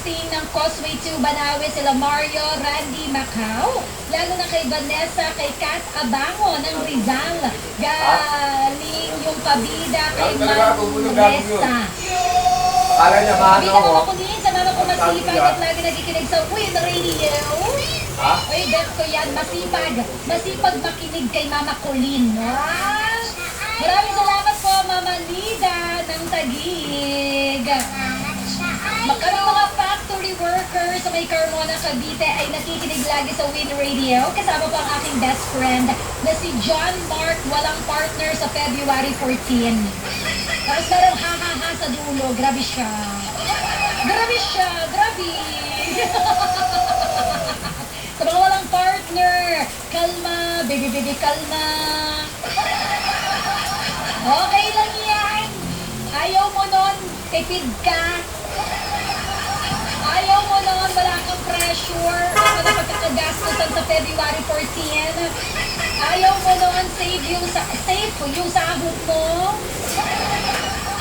Blessing ng Causeway 2 Banawe, sila Mario, Randy Macau, lalo na kay Vanessa, kay Kat Abango ng Rizal, galing yung pabida kay Manresta. Akala niya maano Pabida ako. mo ako din sa mama ko masipag at lagi nakikinig sa Win Radio. Ha? Uy, bet ko yan, masipag. Masipag makinig kay Mama Colleen. Ah, maraming salamat po, Mama Lida ng Taguig. Kami mga factory workers sa may Carmona, Cavite ay nakikinig lagi sa Win Radio. Kasama po ang aking best friend na si John Mark, walang partner sa February 14. Tapos merong ha-ha-ha sa dulo. Grabe siya. Grabe siya. Grabe. Sa mga walang partner, kalma, baby, kalma. Okay lang yan. Ayaw mo nun, tipid ka. Ayaw mo nun, wala kang pressure. Wala pagkakagastusan sa February 14. Ayaw mo nun, safe yung sahod mo.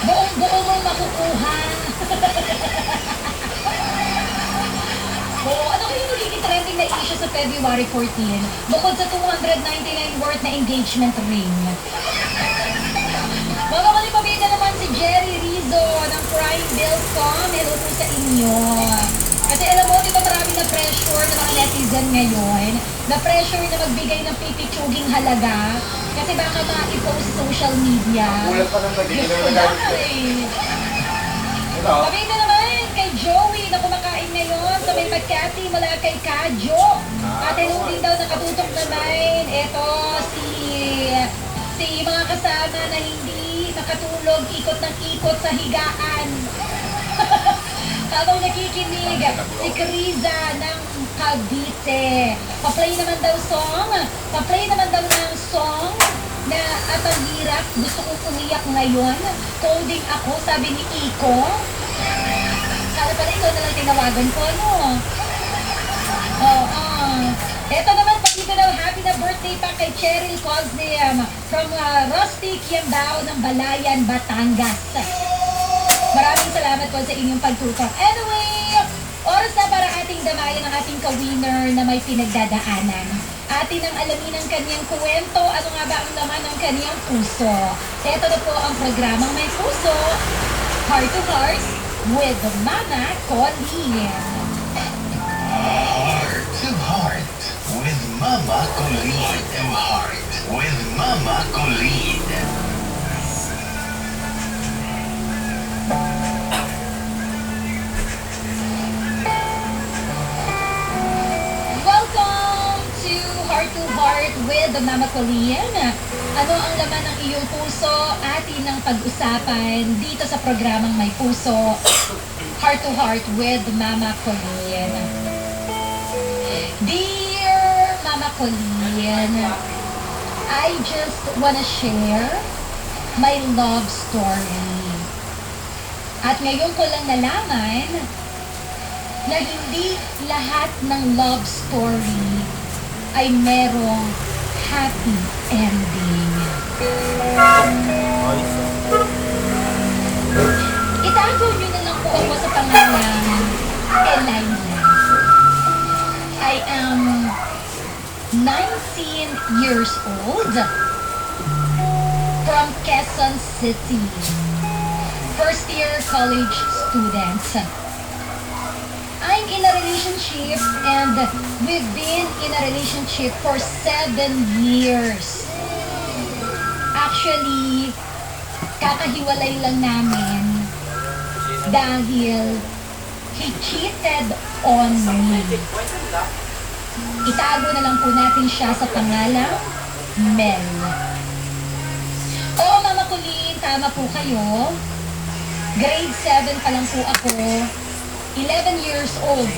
Buong-buo mo makukuha. Oo, ano kayo nagiging trending na issue sa February 14? Bukod sa 299 worth na engagement ring. Mga kalipabida naman si Jerry Rizzo ng Prime Build.com. Hello po sa inyo. Kasi alam mo, di ba marami na pressure ng mga netizen ngayon? Na pressure na magbigay ng pipitsuging halaga. Kasi baka ma-i-post sa social media. Kulang pa ng pagiging Gusto na Ito. Pabida naman kay Joey na kumakain ngayon sa may Makati mula kay Kadjo. At hello din daw nakatutok naman. Ito si mga kasama na hindi nakatulog, ikot ng ikot sa higaan. Habang nakikinig, si Kriza ng Cavite. Pa-play naman daw ng song na at ang hirap, gusto kong umiyak ngayon. Coding ako, sabi ni Iko. Sana pala ikaw na lang tinawagan ko, no? Oo. Ito naman, dito na happy na birthday pa kay Cheryl Cosnem from Rusty Kiambao ng Balayan, Batangas. Maraming salamat po sa inyong pagtutok. Anyway, oras na para ating damayan ang ating ka-winner na may pinagdadaanan. Atin ang alamin ang kanyang kwento, ano nga ba ang laman ng kanyang puso. Ito na po ang programang May Puso, Heart to Heart with Mama Colleen. Heart to Heart with Mama Colleen. Heart with Mama Colleen. Welcome to Heart with Mama Colleen. Ano ang laman ng iyong puso? Atin ang pag-usapan dito sa programang May Puso, Heart to Heart with Mama Colleen. Dear Mama Colleen, I just wanna share my love story. At ngayon ko lang nalaman na hindi lahat ng love story ay merong happy ending. Itago nyo na lang po ako sa pangalan Elina. I am 19 years old from Quezon City. First year college student. I'm in a relationship and we've been in a relationship for 7 years. Actually, kakahiwalay lang namin dahil he cheated on me. Itago na lang po natin siya sa pangalang Mel. Oo, Mama Colleen, tama po kayo. Grade 7 pa lang po ako. 11 years old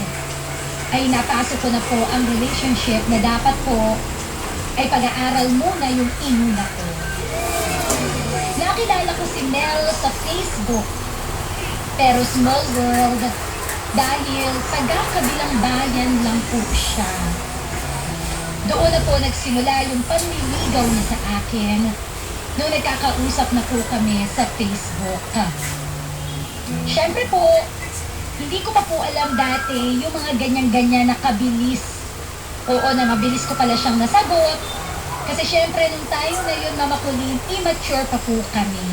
ay napasok ko na po ang relationship na dapat po ay pag-aaral muna yung inuna ko. Nakilala ko si Mel sa Facebook, pero small world dahil taga-kabilang bayan lang po siya. Doon na po nagsimula yung panliligaw niya sa akin nung nagkakausap na po kami sa Facebook. Siyempre po, hindi ko pa po alam dati yung mga ganyan-ganyan na kabilis. Oo, na mabilis ko pala siyang nasagot. Kasi syempre, nung tayo na yun, Mama Colleen, immature pa po kami.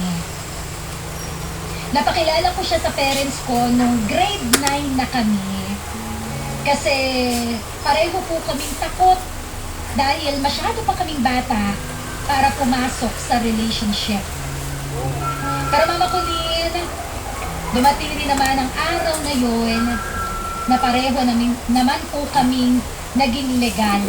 Napakilala ko siya sa parents ko nung grade 9 na kami. Kasi pareho po kaming takot dahil masyado pa kaming bata para pumasok sa relationship. Pero Mama Colleen, dumating din naman ang araw na yun na pareho naman po kaming naging legal.